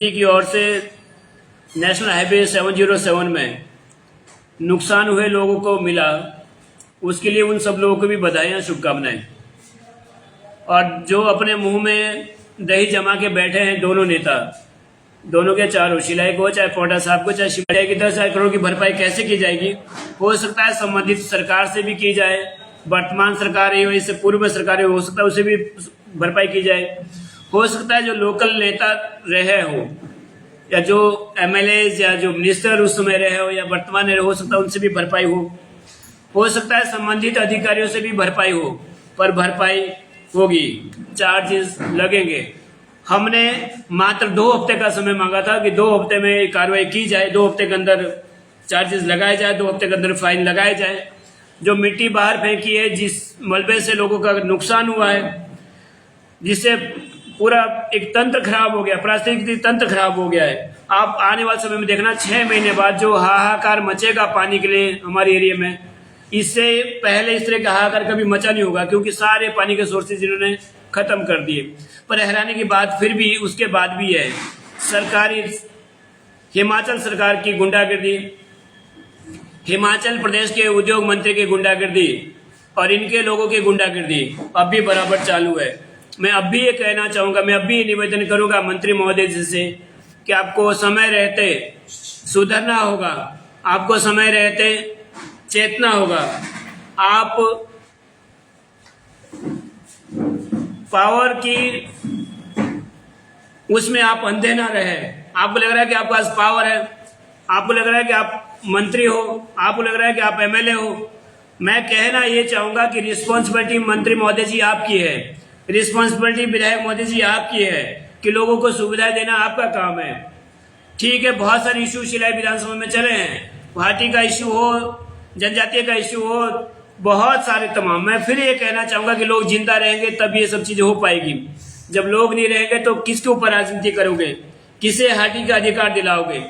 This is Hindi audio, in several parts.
की ओर से नेशनल हाईवे 707 में नुकसान हुए लोगों को मिला, उसके लिए उन सब लोगों को भी बधाई शुभकामनाएं। और जो अपने मुंह में दही जमा के बैठे हैं दोनों नेता, दोनों के चारों, शिलाई को चाहे पोटा साहब को चाहे शिवराज की 10,000 करोड़ की भरपाई कैसे की जाएगी? हो सकता है संबंधित सरकार से भी की जाए, वर्तमान सरकार है इससे पूर्व सरकार हो सकता है उसे भी भरपाई की जाए। हो सकता है जो लोकल नेता रहे हो या जो एमएलए या जो मिनिस्टर उस समय रहे हो या वर्तमान रहे हो सकता है उनसे भी भरपाई हो सकता है संबंधित अधिकारियों से भी भरपाई हो, पर भरपाई होगी, चार्जेस लगेंगे। हमने मात्र 2 हफ्ते का समय मांगा था कि 2 हफ्ते में कार्रवाई की जाए, 2 हफ्ते के अंदर चार्जेस लगाए जाए, 2 हफ्ते के अंदर फाइन लगाए जाए। जो मिट्टी बाहर फेंकी है, जिस मलबे से लोगों का नुकसान हुआ है, जिससे पूरा एक तंत्र खराब हो गया, पारिस्थितिकी तंत्र खराब हो गया है। आप आने वाले समय में देखना 6 महीने बाद जो हाहाकार मचेगा पानी के लिए हमारे एरिया में, इससे पहले इस तरह का हाहाकार कभी मचा नहीं होगा, क्योंकि सारे पानी के सोर्सेज इन्होंने खत्म कर दिए। पर हैरानी की बात फिर भी उसके बाद भी है, सरकारी हिमाचल सरकार की गुंडागर्दी, हिमाचल प्रदेश के उद्योग मंत्री की गुंडागर्दी और इनके लोगों की गुंडागर्दी अब भी बराबर चालू है। मैं अब भी ये कहना चाहूंगा, मैं अब भी निवेदन करूंगा मंत्री महोदय जी से कि आपको समय रहते सुधरना होगा, आपको समय रहते चेतना होगा। आप पावर की उसमें आप अंधे ना रहे। आपको लग रहा है कि आपके पास पावर है, आपको लग रहा है कि आप मंत्री हो, आपको लग रहा है कि आप एमएलए हो। मैं कहना ये चाहूंगा कि रिस्पॉन्सिबिलिटी मंत्री महोदय जी आपकी है, रिस्पॉन्सिबिलिटी विधायक मोदी जी आपकी है कि लोगों को सुविधाएं देना आपका काम है। ठीक है, बहुत सारे इश्यू शिलाई विधानसभा में चले हैं, घाटी का इश्यू हो, जनजातीय का इश्यू हो, बहुत सारे तमाम। मैं फिर ये कहना चाहूंगा कि लोग जिंदा रहेंगे तब ये सब चीजें हो पाएगी। जब लोग नहीं रहेंगे तो किसके ऊपर राजनीति करोगे, किसे घाटी का अधिकार दिलाओगे?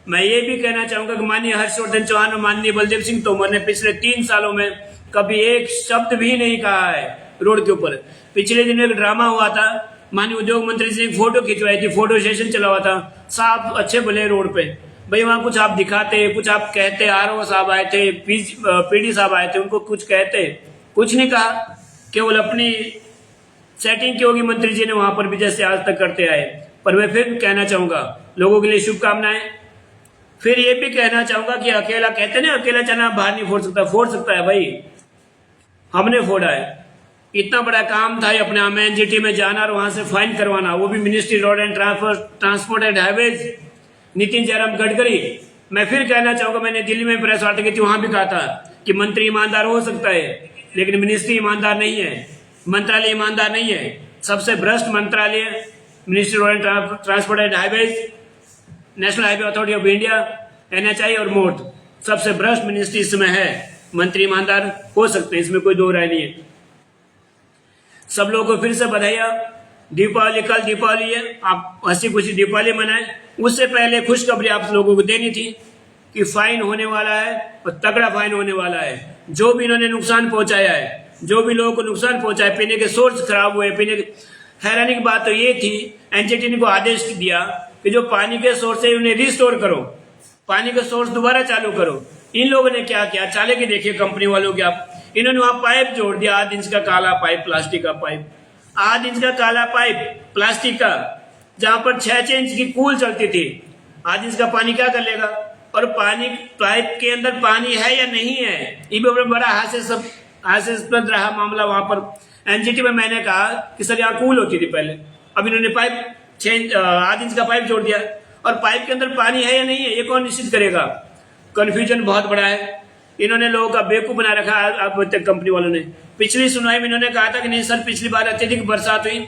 मैं ये भी कहना चाहूंगा कि माननीय हर्षवर्धन चौहान और माननीय बलदेव सिंह तोमर ने पिछले 3 सालों में कभी एक शब्द भी नहीं कहा है रोड के ऊपर। पिछले दिन एक ड्रामा हुआ था, माननीय उद्योग मंत्री से एक फोटो खिंचवाई थी, फोटो सेशन चला हुआ था, साहब अच्छे भले रोड पे, भाई वहां कुछ आप दिखाते, कुछ आप कहते, आरओ साहब आए थे, पीडी साहब आए थे, उनको कुछ कहते, कुछ नहीं कहा, केवल अपनी सेटिंग की होगी मंत्री जी ने वहां पर भी जैसे आज तक करते आए। पर मैं फिर कहना चाहूंगा लोगों के लिए शुभकामनाएं। फिर ये भी कहना चाहूंगा कि अकेला कहते ना, अकेला चना बाहर नहीं फोड़ सकता है भाई, हमने फोड़ा है। इतना बड़ा काम था अपने एनजीटी में जाना और वहां से फाइन करवाना, वो भी ministry road and transport and highways, Nitin Jairam Gadkari. मैं फिर कहना चाहूंगा, मैंने दिल्ली में प्रेस वार्ता की थी, वहां भी कहा था कि मंत्री ईमानदार हो सकता है लेकिन मिनिस्ट्री ईमानदार नहीं है, मंत्रालय ईमानदार नहीं है। सबसे भ्रष्ट मंत्रालय ministry road and transport and highways, national highway authority of India, NHI और मोर्ट, सबसे भ्रष्ट मिनिस्ट्री इसमें है। मंत्री ईमानदार हो सकते हैं, इसमें कोई दो राय नहीं है। सब लोगों को फिर से बधाइयां। दीपावली, कल दीपावली है, आप हंसी खुशी दीपावली मनाएं। उससे पहले खुशखबरी आप लोगों को देनी थी कि फाइन होने वाला है और तगड़ा फाइन होने वाला है। जो भी इन्होंने नुकसान पहुंचाया है, जो भी लोगों को नुकसान पहुंचाया, पीने के सोर्स खराब हुए, पीने के, हैरानी की बात तो ये थी, एनजीटी ने को आदेश दिया कि जो पानी के सोर्स है उन्हें रिस्टोर करो, पानी के सोर्स दोबारा चालू करो। इन लोगों ने क्या किया, चाले के देखिए कंपनी वालों के, आप इन्होंने वहां पाइप जोड़ दिया, 8 इंच का काला पाइप, प्लास्टिक का पाइप, 8 इंच का काला पाइप प्लास्टिक का, जहां पर 6 इंच की कूल चलती थी। 8 इंच का पानी क्या कर लेगा? और पानी पाइप के अंदर पानी है या नहीं है, ये भी बड़ा हास्यास्पद रहा मामला वहां पर। एनजीटी में मैंने कहा कि सर यहाँ कूल होती थी पहले, अब इन्होंने पाइप 8 इंच का पाइप जोड़ दिया, और पाइप के अंदर पानी है या नहीं है ये कौन निश्चित करेगा? कंफ्यूजन बहुत बड़ा है, इन्होंने लोगों का बेवकूफ बना रखा है अब तक कंपनी वालों ने। पिछली सुनवाई में इन्होंने कहा था कि नहीं सर, पिछली बार अत्यधिक बरसात हुई,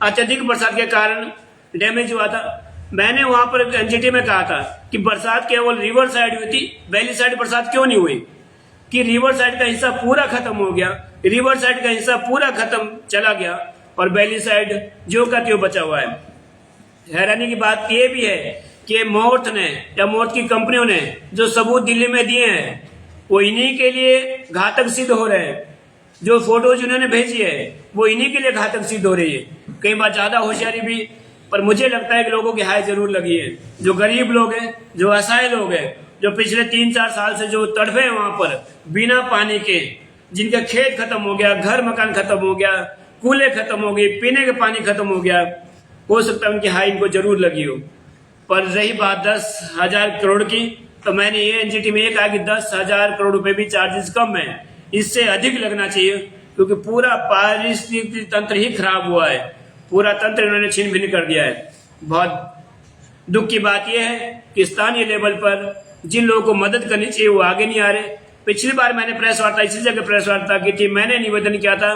अत्यधिक बरसात के कारण डैमेज हुआ था। मैंने वहां पर एनजीटी में कहा था कि बरसात केवल रिवर साइड हुई थी, वैली साइड बरसात क्यों नहीं हुई? कि रिवर साइड का हिस्सा पूरा खत्म हो गया, रिवर साइड का हिस्सा पूरा खत्म चला गया और वैली साइड जो का त्यों बचा हुआ है। हैरानी की बात यह भी है कि मोर्ट ने या मोर्ट की कंपनियों ने जो सबूत दिल्ली में दिए हैं वो इन्हीं के लिए घातक सिद्ध हो रहे हैं। जो फोटोज उन्होंने भेजी है वो इन्हीं के लिए घातक सिद्ध हो रही है। कई बार ज्यादा होशियारी भी पर मुझे लगता है कि लोगों की हाय जरूर लगी है। जो गरीब लोग हैं, जो असहाय लोग हैं, जो पिछले 3-4 साल से जो तड़फे हैं वहां पर बिना पानी के, जिनका खेत खत्म हो गया, घर मकान खत्म हो गया, कूले खत्म हो गई, पीने का पानी खत्म हो गया, हो सकता है उनकी हाय इनको जरूर लगी हो। पर रही बात 10,000 करोड़ की, तो मैंने ये एनजीटी में ये कहा कि 10,000 करोड़ रुपए भी चार्जेस कम है, इससे अधिक लगना चाहिए, क्योंकि पूरा पारिस्थितिकी तंत्र ही खराब हुआ है, पूरा तंत्र इन्होंने छीन भिन्न कर दिया है। बहुत दुख की बात यह है कि स्थानीय लेवल पर जिन लोगों को मदद करनी चाहिए वो आगे नहीं आ रहे। पिछली बार मैंने प्रेस वार्ता इसी जगह प्रेस वार्ता की थी, मैंने निवेदन किया था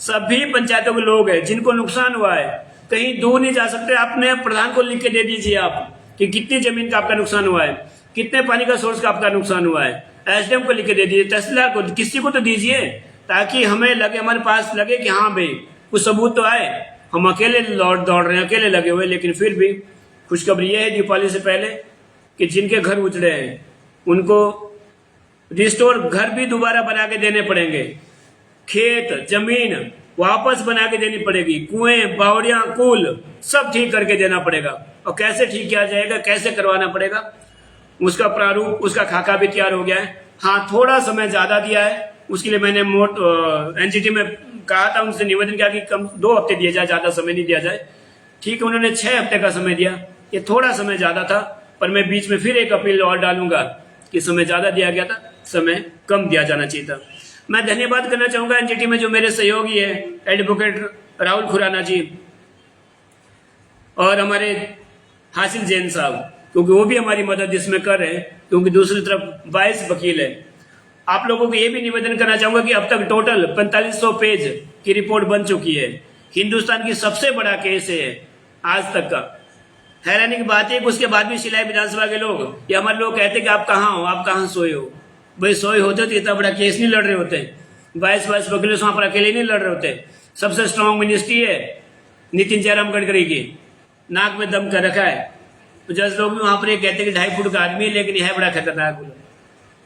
सभी पंचायतों के लोग हैं जिनको नुकसान हुआ है, कहीं दूर नहीं जा सकते, अपने प्रधान को लिख के दे दीजिए आप कि कितनी जमीन का आपका नुकसान हुआ है, कितने पानी का सोर्स का आपका नुकसान हुआ है, एसडीएम को लिख के दे दीजिए, तहसीलदार को, किसी को तो दीजिए, ताकि हमें लगे, हमारे पास लगे कि हाँ भाई कुछ सबूत तो आए। हम अकेले दौड़ रहे हैं, अकेले लगे हुए, लेकिन फिर भी खुशखबरी यह है दीपावली से पहले कि जिनके घर उजड़े हैं उनको रिस्टोर घर भी दोबारा बना के देने पड़ेंगे, खेत जमीन वापस बना के देनी पड़ेगी, कुएं बावड़ियां कुल सब ठीक करके देना पड़ेगा। और कैसे ठीक किया जाएगा, कैसे करवाना पड़ेगा, उसका प्रारूप, उसका खाका भी तैयार हो गया है। हाँ, थोड़ा समय ज्यादा दिया है, उसके लिए मैंने एनजीटी में कहा था, उनसे निवेदन किया कि कम 2 हफ्ते दिया जाए, ज्यादा समय नहीं दिया जाए। ठीक है, उन्होंने 6 हफ्ते का समय दिया, ये थोड़ा समय ज्यादा था, पर मैं बीच में फिर एक अपील और डालूंगा कि समय ज्यादा दिया गया था, समय कम दिया जाना चाहिए था। मैं धन्यवाद करना चाहूंगा एनजीटी में जो मेरे सहयोगी है, एडवोकेट राहुल खुराना जी और हमारे हासिल जैन साहब, क्योंकि वो भी हमारी मदद इसमें कर रहे हैं, क्योंकि दूसरी तरफ 22 वकील है। आप लोगों को ये भी निवेदन करना चाहूंगा कि अब तक टोटल 4500 पेज की रिपोर्ट बन चुकी है, हिंदुस्तान की सबसे बड़ा केस है आज तक का। हैरानी की बात है कि उसके बाद भी शिलाई विधानसभा के लोग या हमारे लोग कहते कि आप कहाँ हो, आप कहाँ सोए हो। भाई सोए होते तो इतना बड़ा केस नहीं लड़ रहे होते, 22 वकीलों से वहां पर अकेले नहीं लड़ रहे होते। सबसे स्ट्रांग मिनिस्ट्री है नितिन जयराम गडकरी की, नाक में दम कर रखा है। तो जज लोग भी वहां पर ये कहते हैं कि 2.5 फुट का आदमी है, लेकिन यह है बड़ा खतरनाक।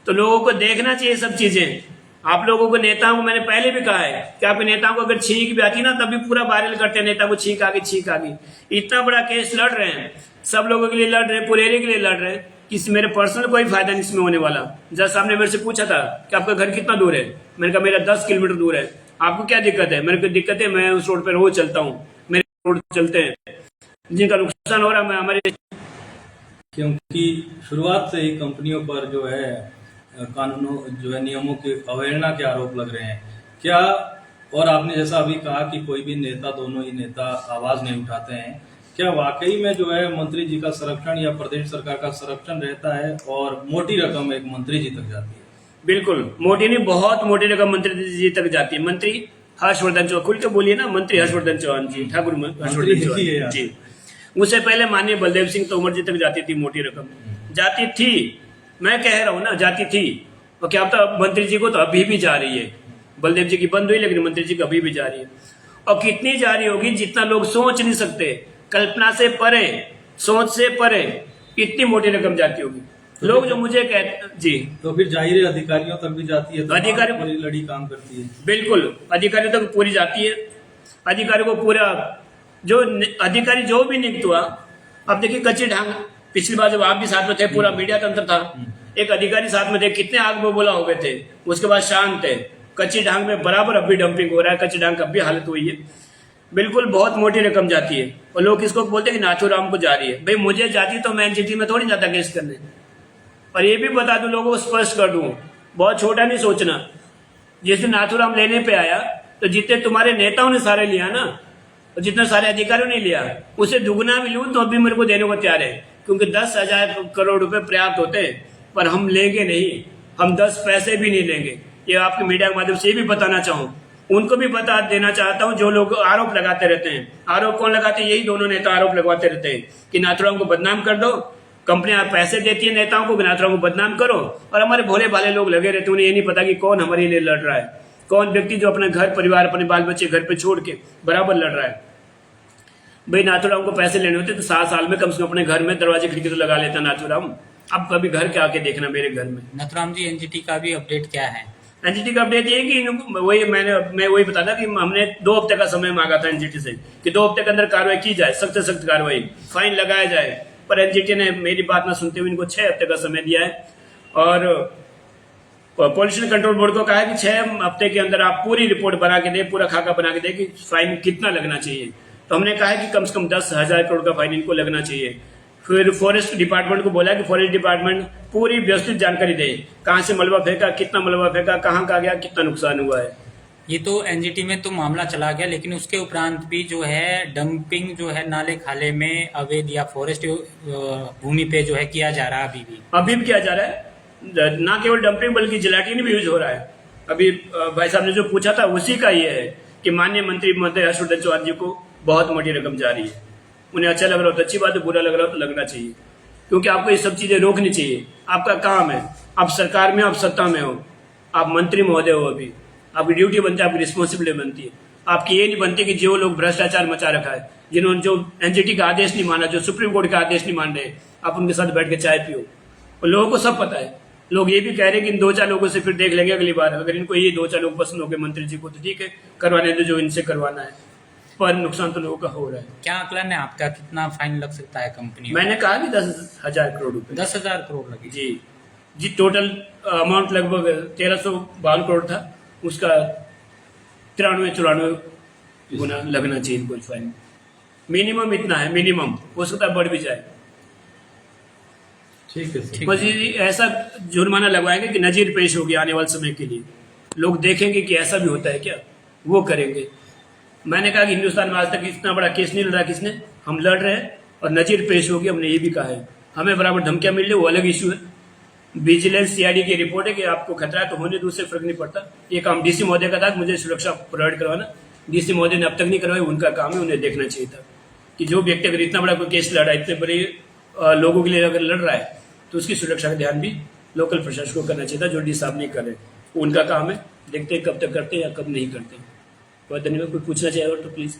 तो लोगों को देखना चाहिए सब चीजें। आप लोगों को, नेताओं को मैंने पहले भी कहा है कि आपके नेताओं को अगर छींक भी आती ना तब भी पूरा वायरल करते हैं, नेता को छींक आ गई। इतना बड़ा केस लड़ रहे हैं, सब लोगों के लिए लड़ रहे हैं, पूरे एरिया के लिए लड़ रहे हैं, किसी मेरे पर्सनल कोई फायदा नहीं इसमें होने वाला। जज साहब ने मेरे से पूछा था कि आपका घर कितना दूर है, मैंने कहा मेरा 10 किलोमीटर दूर है। आपको क्या दिक्कत है? मेरे को दिक्कत है, मैं उस रोड पर रोज चलता हूँ, मेरे रोड चलते हैं, जिनका नुकसान हो रहा है मैं हमारे, क्योंकि शुरुआत से ही कंपनियों पर जो है कानूनों जो है नियमों की अवहेलना के आरोप लग रहे हैं क्या? और आपने जैसा अभी कहा कि कोई भी नेता, दोनों ही नेता आवाज नहीं उठाते हैं, क्या वाकई में जो है मंत्री जी का संरक्षण या प्रदेश सरकार का संरक्षण रहता है और मोटी रकम एक मंत्री जी तक जाती है? बिल्कुल मोटी नहीं, बहुत मोटी रकम मंत्री जी तक जाती है। मंत्री हर्षवर्धन चौहान, खुल के बोलिए ना, मंत्री हर्षवर्धन चौहान जी, ठाकुर हर्षवर्धन चौहान जी। उससे पहले माननीय बलदेव सिंह तोमर जी तक जाती थी मोटी रकम, जाती थी, मैं कह रहा हूं ना, जाती थी। और क्या पता मंत्री जी को तो अभी भी जा रही है, बलदेव जी की बंद हुई लेकिन मंत्री जी को अभी भी जा रही है। और कितनी जा रही होगी जितना लोग सोच नहीं सकते, कल्पना से परे, सोच से परे, इतनी मोटी रकम जाती होगी। लोग जो मुझे कहते जी, तो फिर जाहिर है अधिकारियों तक भी जाती है, तो अधिकारी पूरी लड़ी काम करती है। बिल्कुल अधिकारियों तक पूरी जाती है। अधिकारी को पूरा, जो अधिकारी जो भी नियुक्त हुआ, अब देखिए कच्ची ढांग, पिछली बार जब आप भी साथ में थे, पूरा मीडिया तंत्र था, एक अधिकारी साथ में थे, कितने आग में बोला हो गए थे, उसके बाद शांत है। कच्ची ढांग में बराबर अब भी डंपिंग हो रहा है, कच्ची ढांग अब भी हालत हुई है। बिल्कुल बहुत मोटी रकम जाती है। और लोग किसको बोलते हैं कि नाथूराम को जा रही है। भाई मुझे जाती तो मैं एनजीटी में थोड़ी जाता केस करने। और ये भी बता दूं, लोगों को स्पष्ट कर दूं, बहुत छोटा नहीं सोचना। जिस दिन नाथूराम लेने पे आया तो जितने तुम्हारे नेताओं ने सारे लिया ना, और जितने सारे अधिकारियों ने लिया, उसे दुगना भी लूं तो अभी मेरे को देने को तैयार है, क्योंकि 10,000 करोड़ रुपए पर्याप्त होते हैं। पर हम लेंगे नहीं, हम 10 पैसे भी नहीं लेंगे। ये आपके मीडिया के माध्यम से ये भी बताना चाहूं, उनको भी बता देना चाहता हूं जो लोग आरोप लगाते रहते हैं। आरोप कौन लगाते हैं? यही दोनों नेता आरोप लगवाते रहते हैं कि नाथूराम को बदनाम कर दो, कंपनियां पैसे देती है नेताओं को, नाथूराम को बदनाम करो। और हमारे भोले भाले लोग लगे रहते हैं, उन्हें ये नहीं पता कि कौन हमारे लिए लड़ रहा है, कौन व्यक्ति जो अपने घर परिवार, अपने बाल बच्चे घर पे छोड़ के बराबर लड़ रहा है। भाई नाथूराम को पैसे लेने होते तो 7 साल में कम से कम अपने घर में दरवाजे खिड़की तो लगा लेता नाथूराम। अब कभी घर के आके देखना मेरे घर में। नाथूराम जी, एनजीटी का भी अपडेट क्या है? एनजीटी का अपडेट ये है कि मैं वही बता था कि हमने 2 हफ्ते का समय मांगा था एनजीटी से कि 2 हफ्ते के अंदर कार्रवाई की जाए, सख्त से सख्त कार्रवाई, फाइन लगाया जाए। पर एनजीटी ने मेरी बात ना सुनते हुए इनको 6 हफ्ते का समय दिया है और पॉल्यूशन कंट्रोल बोर्ड को कहा है कि 6 हफ्ते के अंदर आप पूरी रिपोर्ट बना के दें, पूरा खाका बना के दें कि फाइन कितना लगना चाहिए। तो हमने कहा है कि कम से कम 10,000 करोड़ का फाइन इनको लगना चाहिए। फिर फॉरेस्ट डिपार्टमेंट को बोला कि फॉरेस्ट डिपार्टमेंट पूरी व्यवस्थित जानकारी दे, कहाँ से मलबा फेंका, कितना मलबा फेंका, कहाँ का गया, कितना नुकसान हुआ है। ये तो एनजीटी में तो मामला चला गया, लेकिन उसके उपरांत भी जो है डंपिंग जो है नाले खाले में अवैध या फॉरेस्ट भूमि पे जो है किया जा रहा है अभी भी किया जा रहा है। ना केवल डंपिंग बल्कि जिलाटिन भी यूज हो रहा है। अभी भाई साहब ने जो पूछा था उसी का ये है कि माननीय मंत्री महोदय हर्षवर्धन चौहान जी को बहुत मोटी रकम जा रही है। उन्हें अच्छा लग रहा हो तो अच्छी बात है, बुरा लग रहा हो तो लगना चाहिए, क्योंकि आपको ये सब चीजें रोकनी चाहिए। आपका काम है, आप सरकार में, आप सत्ता में हो, आप मंत्री महोदय हो, अभी आपकी ड्यूटी बनती है, आपकी रिस्पॉन्सिबिलिटी बनती है। आपकी ये नहीं बनती कि जो लोग भ्रष्टाचार मचा रखा है, जिन्होंने जो एनजीटी का आदेश नहीं माना, जो सुप्रीम कोर्ट का आदेश नहीं मान रहे, आप उनके साथ बैठ के चाय पियो। और लोगों को सब पता है। लोग ये भी कह रहे हैं कि इन 2-4 लोगों से फिर देख लेंगे अगली बार। अगर इनको ये 2-4 लोग पसंद हो गए मंत्री जी को तो ठीक है, करवाने दो जो इनसे करवाना है, पर नुकसान तो लोगों का हो रहा है। क्या आकलन है आपका, कितना फाइन लग सकता है कंपनी? मैंने कहा कि 10,000 करोड़ रुपए। 10,000 करोड़ लगे जी, टोटल अमाउंट लगभग 1352 करोड़ था, उसका 93-94 गुना लगना चाहिए इनको फाइन। मिनिमम इतना है, मिनिमम, हो सकता है बढ़ भी जाए। ठीक है सर। बस ये ऐसा जुर्माना लगवाएंगे कि नजीर पेश होगी आने वाले समय के लिए। लोग देखेंगे कि ऐसा भी होता है क्या, वो करेंगे। मैंने कहा कि हिंदुस्तान में आज तक इतना बड़ा केस नहीं लड़ा किसने, हम लड़ रहे हैं और नजीर पेश होगी। हमने ये भी कहा है, हमें बराबर धमकियां मिल रही, वो अलग इशू है। विजिलेंस सीआईडी की रिपोर्ट है कि आपको खतरा है तो होने दूसरे फर्क नहीं पड़ता। ये काम डीसी महोदय का था, मुझे सुरक्षा प्रोवाइड करवाना। डीसी महोदय ने अब तक नहीं करवाई, उनका काम है, उन्हें देखना चाहिए था कि जो व्यक्ति अगर इतना बड़ा कोई केस लड़ा, इतने बड़े लोगों के लिए अगर लड़ रहा है तो उसकी सुरक्षा का ध्यान भी लोकल प्रशासन को करना चाहिए था, जो डी साहब नहीं कर रहे। उनका काम है, देखते हैं कब तक करते हैं या कब नहीं करते। बहुत धन्यवाद। कोई पूछना चाहिए और तो प्लीज।